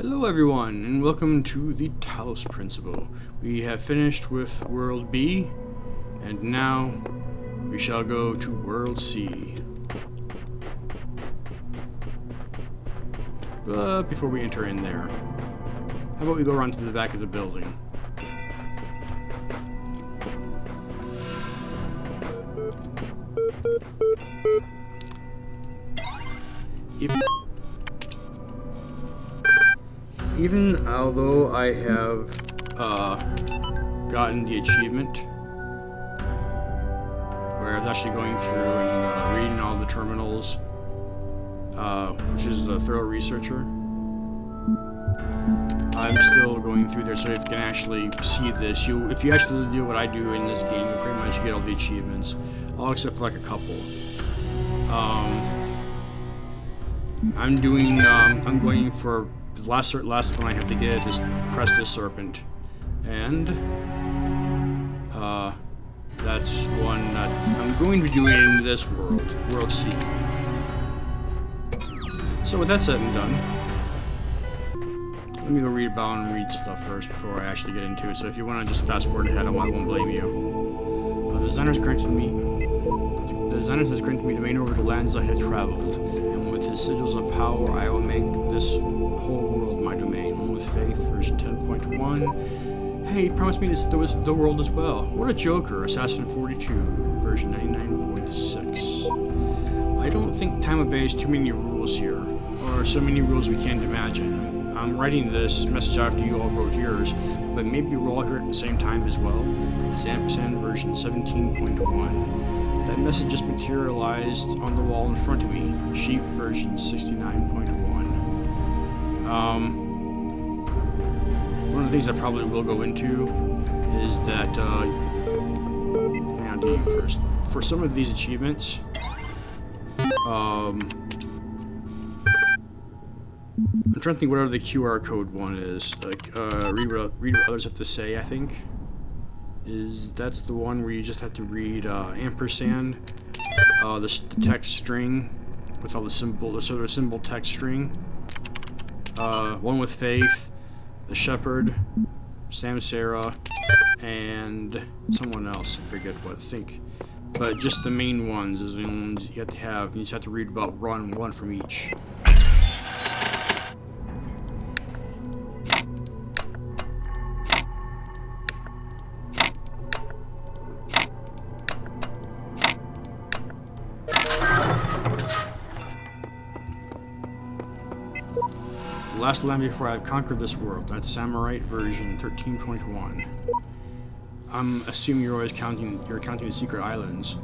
Hello everyone, and welcome to the Talos Principle. We have finished with World B, and now we shall go to World C. But before we enter in there, how about we go around to the back of the building? Even although I have gotten the achievement, where I was actually going through and reading all the terminals, which is the thorough researcher, I'm still going through there. So if you can actually see this, if you actually do what I do in this game, you pretty much get all the achievements, all except for like a couple. I'm going for the last one I have to get is press this serpent, and that's one that I'm going to be doing in this world C. So with that said and done, let me go read about and read stuff first before I actually get into it. So if you want to just fast forward ahead, I won't blame you. The designers has granted me domain over the lands I have traveled, and with his sigils of power, I will make this whole world my domain. One with faith, version 10.1. Hey, he promised me the world as well. What a joker. Assassin 42, version 99.6. I don't think time obeys too many rules here, or so many rules we can't imagine. I'm writing this message after you all wrote yours, but maybe we're all here at the same time as well. It's Ascension, version 17.1. That message just materialized on the wall in front of me. Sheep, version 69.1. One of the things I probably will go into is that, first. For some of these achievements, I'm trying to think whatever the QR code one is. Like, read what others have to say, I think. That's the one where you just have to read ampersand, the text string with all the sort of symbol text string. One with faith, the shepherd, Samsara, and someone else. I forget what I think. But just the main ones is the ones you have to have. You just have to read about one from each. The last land before I've conquered this world. That's Samurai version 13.1. I'm assuming you're counting the secret islands.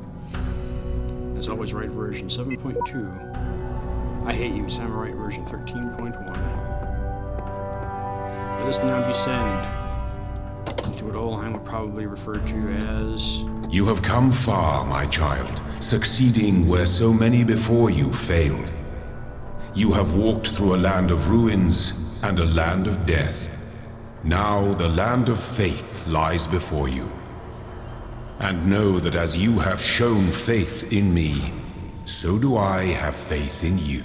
That's always right, version 7.2. I hate you, Samurai version 13.1. Let us now descend into what Elohim would probably refer to as... You have come far, my child, succeeding where so many before you failed. You have walked through a land of ruins and a land of death. Now the land of faith lies before you. And know that as you have shown faith in me, so do I have faith in you.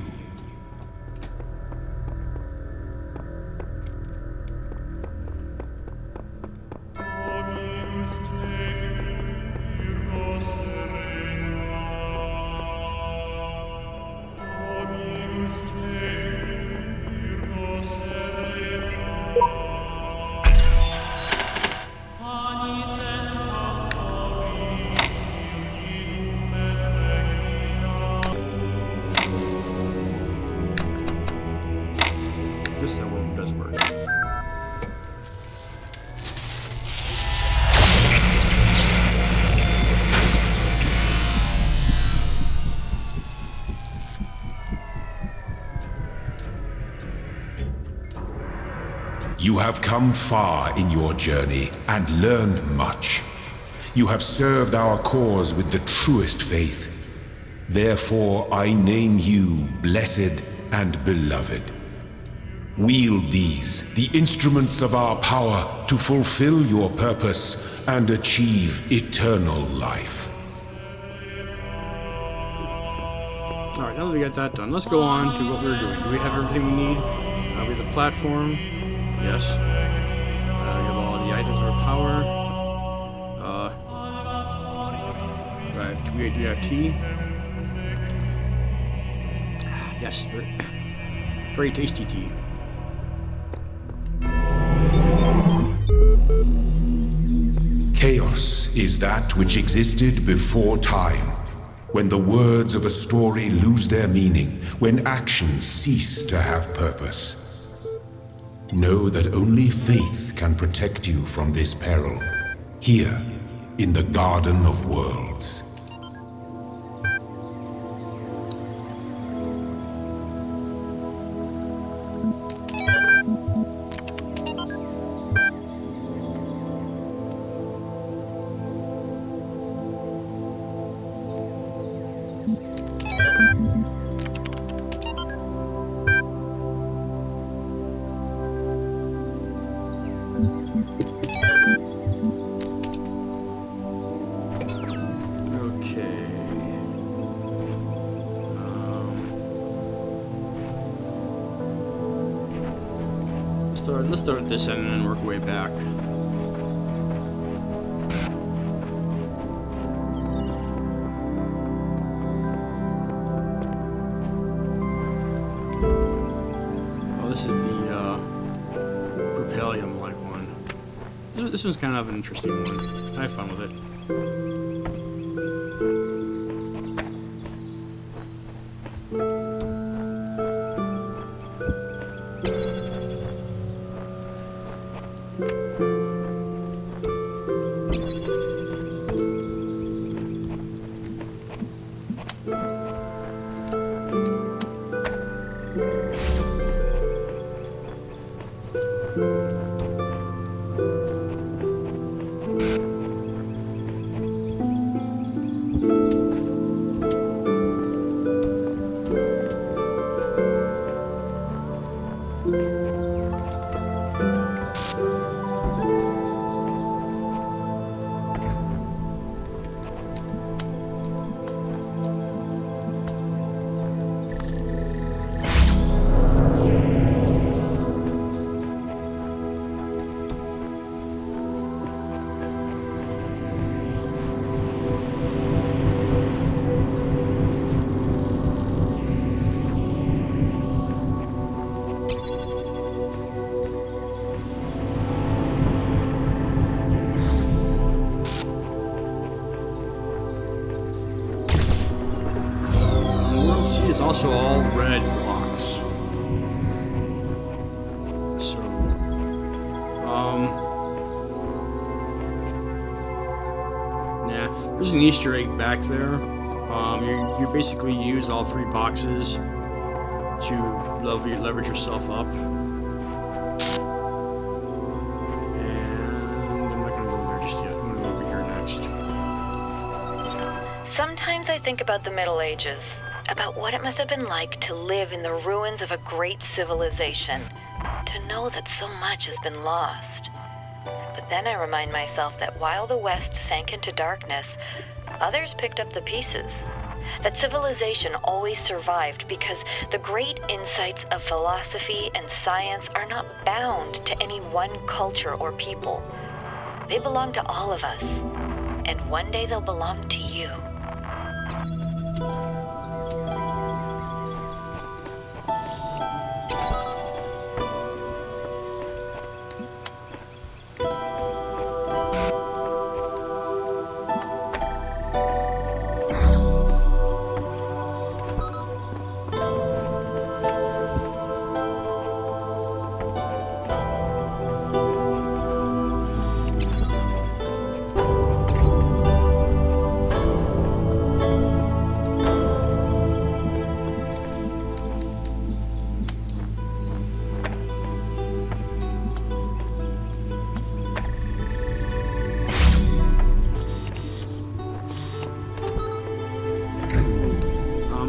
This does work. You have come far in your journey and learned much. You have served our cause with the truest faith. Therefore I name you blessed and beloved. Wield these, the instruments of our power, to fulfill your purpose and achieve eternal life. Alright, now that we got that done, let's go on to what we're doing. Do we have everything we need? We have the platform. Yes. We have all the items of power. Right. We have tea. Yes. Very tasty tea. Chaos is that which existed before time, when the words of a story lose their meaning, when actions cease to have purpose. Know that only faith can protect you from this peril, here in the Garden of Worlds. Let's start at this end and then work our way back. Oh, this is the Propellium-like one. This one's kind of an interesting one. I have fun with it. Is also all red blocks. So, yeah, there's an Easter egg back there. You basically use all 3 boxes to leverage yourself up. And I'm not gonna go there just yet. I'm gonna go over here next. Sometimes I think about the Middle Ages. About what it must have been like to live in the ruins of a great civilization, to know that so much has been lost. But then I remind myself that while the West sank into darkness, others picked up the pieces. That civilization always survived because the great insights of philosophy and science are not bound to any one culture or people. They belong to all of us, and one day they'll belong to you.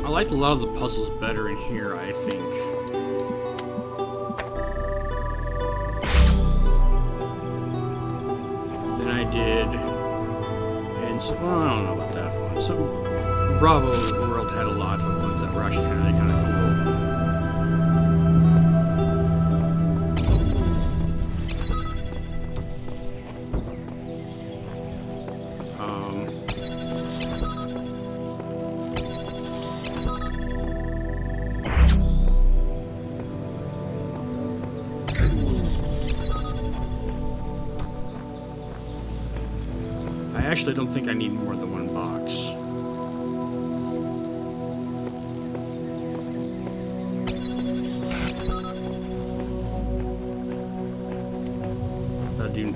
I liked a lot of the puzzles better in here, I think. Than I did. And so, well, I don't know about that one. So, Bravo World had a lot of ones that were actually kind of cool. actually don't think I need more than one box.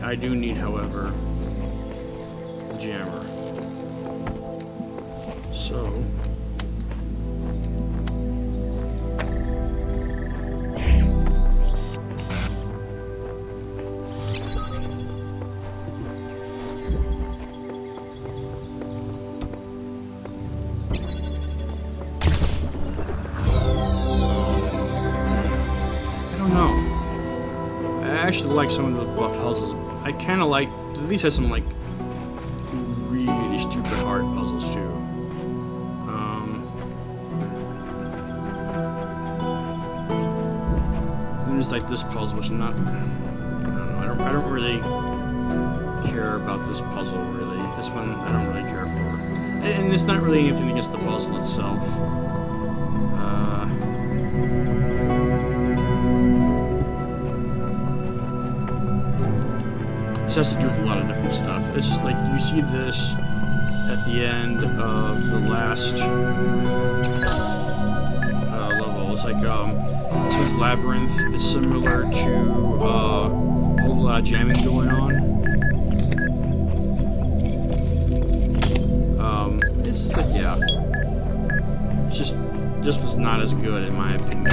I do need, however, a jammer. So I don't know. I actually like some of the puzzles. I kind of like, at least has some like really stupid hard puzzles too. And there's like this puzzle, which not, I don't really care about this puzzle really. This one I don't really care for, and it's not really anything against the puzzle itself. This has to do with a lot of different stuff. It's just like you see this at the end of the last level. It's like this one's Labyrinth. It's similar to a whole lot of jamming going on. It's just like, yeah. It's just, this was not as good in my opinion.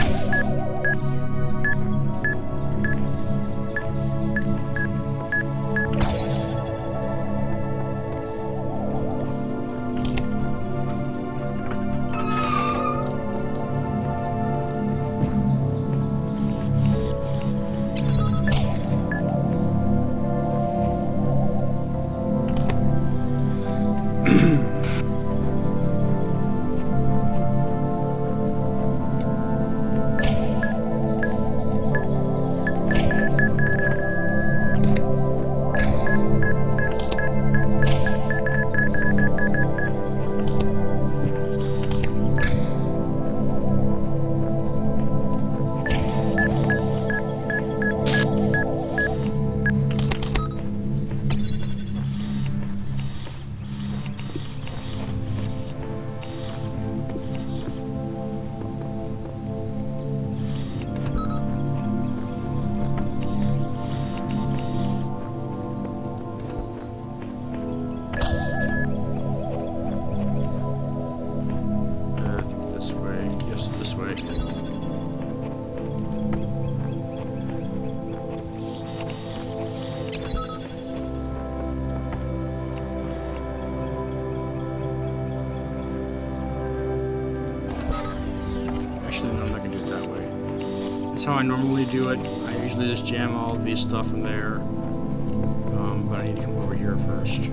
That's how I normally do it. I usually just jam all of these stuff in there, but I need to come over here first.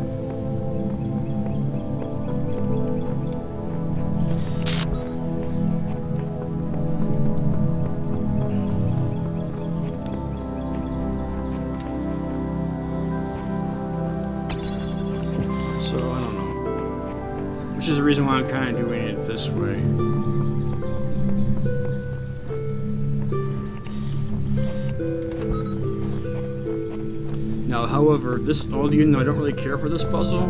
So, I don't know. Which is the reason why I'm kind of doing it this way. Now, however, all you know, I don't really care for this puzzle.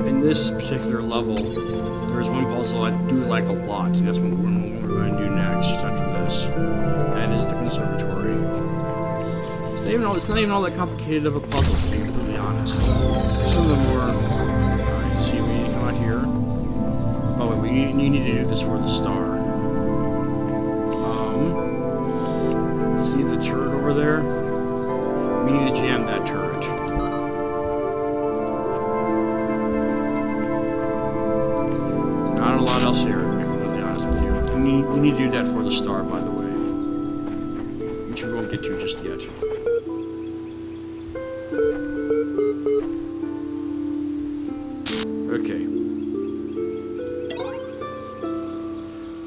In this particular level, there's one puzzle I do like a lot, and that's what we're going to do next after this. That is the Conservatory. It's not even all that complicated of a puzzle, to be completely honest. Some of them were. Alright, see, we need to come out here. Oh, wait, you need to do this for the star. See the turret over there? We need to jam that turret. Not a lot else here, to be completely honest with you. We need to do that for the star, by the way. Which we won't get to just yet. Okay.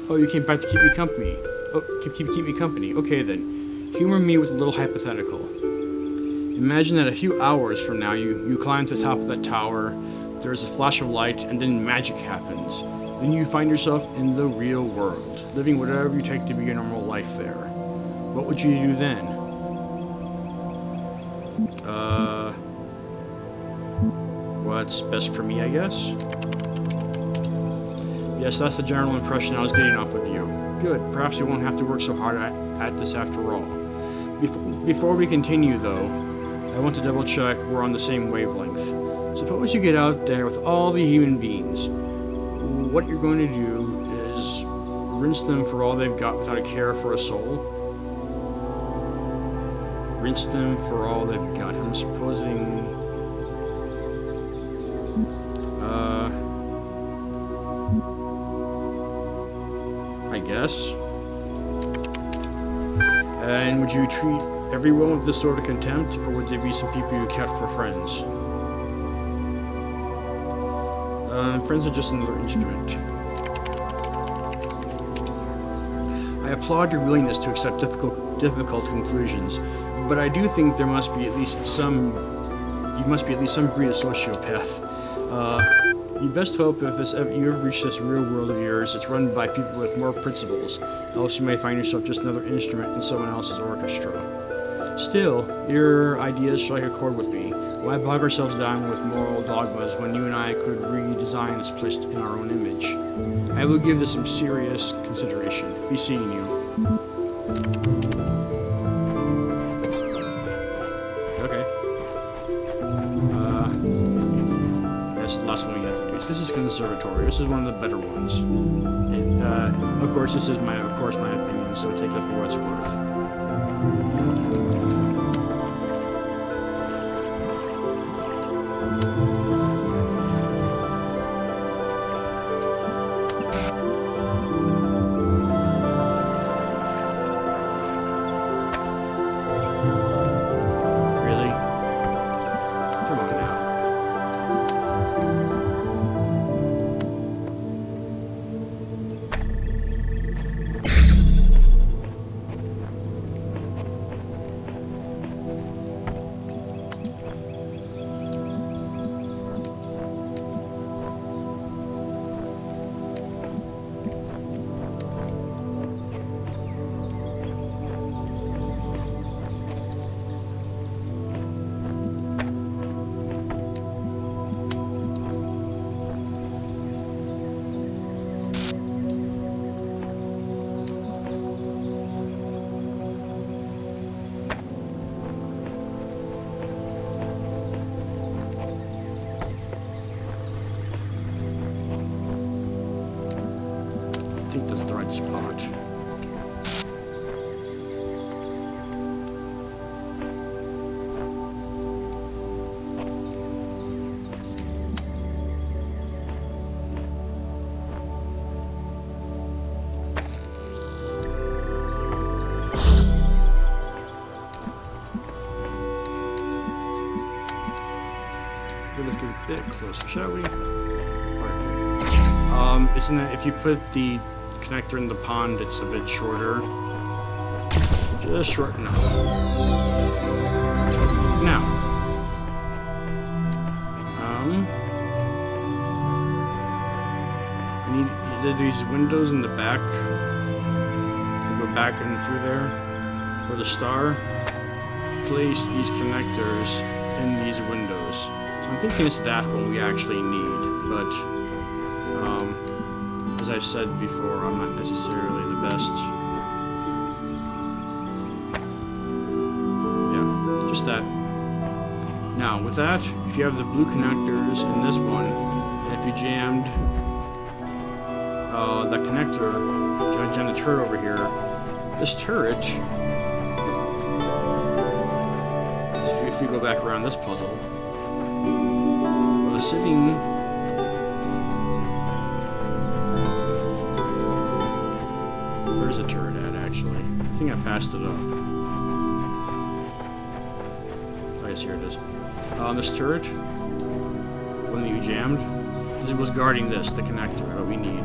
Oh, you came back to keep me company. Oh, keep me company. Okay then. Humor me with a little hypothetical. Imagine that a few hours from now you climb to the top of that tower, there's a flash of light, and then magic happens. Then you find yourself in the real world, living whatever you take to be your normal life there. What would you do what's best for me, I guess. Yes, that's the general impression I was getting off of you. Good. Perhaps we won't have to work so hard at this after all. Before we continue, though, I want to double check we're on the same wavelength. Suppose you get out there with all the human beings. What you're going to do is rinse them for all they've got without a care for a soul. Rinse them for all they've got. I'm supposing... I guess. And would you treat everyone with this sort of contempt, or would there be some people you kept for friends? Friends are just another instrument. I applaud your willingness to accept difficult conclusions, but I do think there must be at least some... You must be at least some degree of sociopath. You best hope if you ever reach this real world of yours, it's run by people with more principles, else you may find yourself just another instrument in someone else's orchestra. Still, your ideas strike a chord with me. Why bog ourselves down with moral dogmas when you and I could redesign this place in our own image? I will give this some serious consideration. Be seeing you. Okay. That's the last one we have to do. This is Conservatory. This is one of the better ones. And, of course, this is my opinion, so take it for what it's worth. I think that's the right spot. Let's get a bit closer, shall we? Isn't it, if you put the connector in the pond, it's a bit shorter? Just short enough. Now. There are these windows in the back. You go back and through there. For the star, place these connectors in these windows. So I'm thinking it's that one we actually need, but as I've said before, I'm not necessarily the best. Yeah, just that. Now, with that, if you have the blue connectors in this one, and if you jammed that connector, jam the turret over here, this turret, if you go back around this puzzle, well, the sitting... Where's the turret at, actually? I think I passed it up. I guess here it is. This turret, one that you jammed, this was guarding this, the connector, what we need.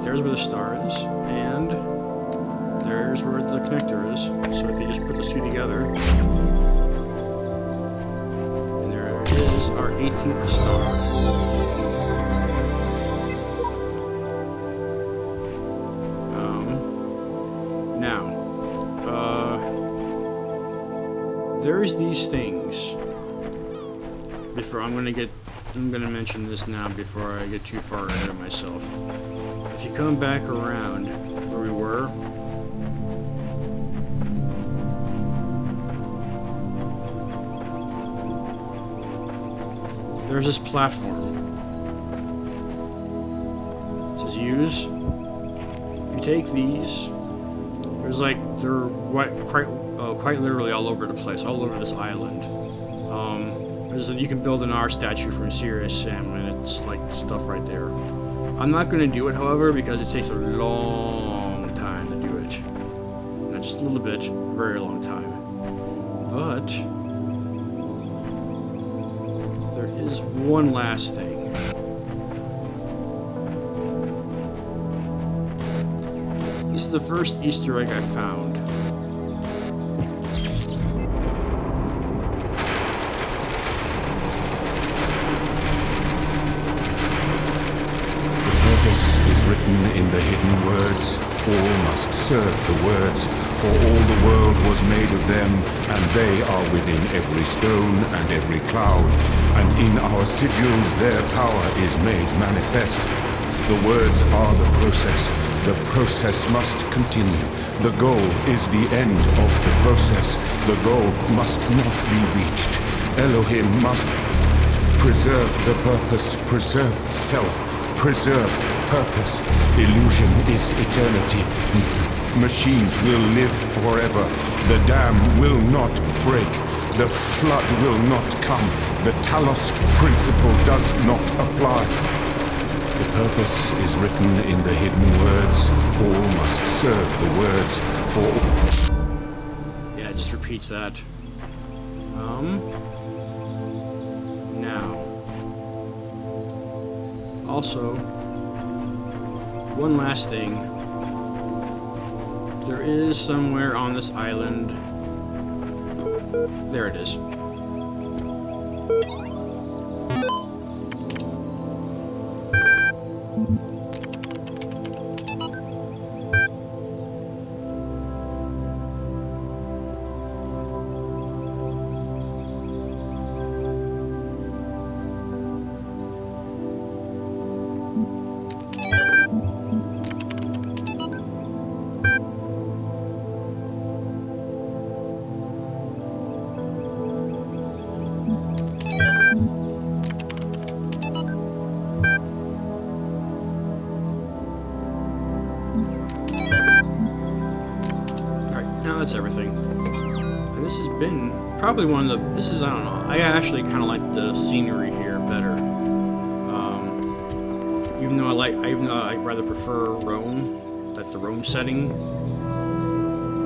There's where the star is, and there there's where the connector is. So if you just put those two together, and there is our 18th star. There's these things. Before I'm gonna mention this now before I get too far ahead of myself. If you come back around where we were, there's this platform. It says use. If you take these, there's like they're quite literally all over the place, all over this island. You can build an Gnaar statue from Serious Sam, and it's like stuff right there. I'm not going to do it, however, because it takes a long time to do it. Not just a little bit, a very long time. But there is one last thing. This is the first Easter egg I found. Written in the hidden words, all must serve the words, for all the world was made of them, and they are within every stone and every cloud, and in our sigils their power is made manifest. The words are the process must continue, the goal is the end of the process, the goal must not be reached. Elohim must preserve the purpose, preserve self, preserve purpose. Illusion is eternity. Machines will live forever. The dam will not break. The flood will not come. The Talos principle does not apply. The purpose is written in the hidden words. All must serve the words for all. Yeah, it just repeats that. Now. Also, one last thing. There is somewhere on this island. There it is. That's everything. And this has been probably one of the. This is, I don't know. I actually kind of like the scenery here better. Even though I rather prefer Rome, that's the Rome setting.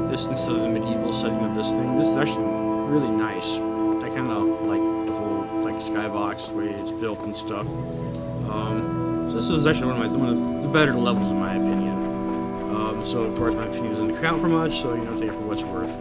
This instead of the medieval setting of this thing. This is actually really nice. I kind of like the whole like skybox the way it's built and stuff. So this is actually one of the better levels in my opinion. So of course my opinion doesn't count for much, so take it for what's worth.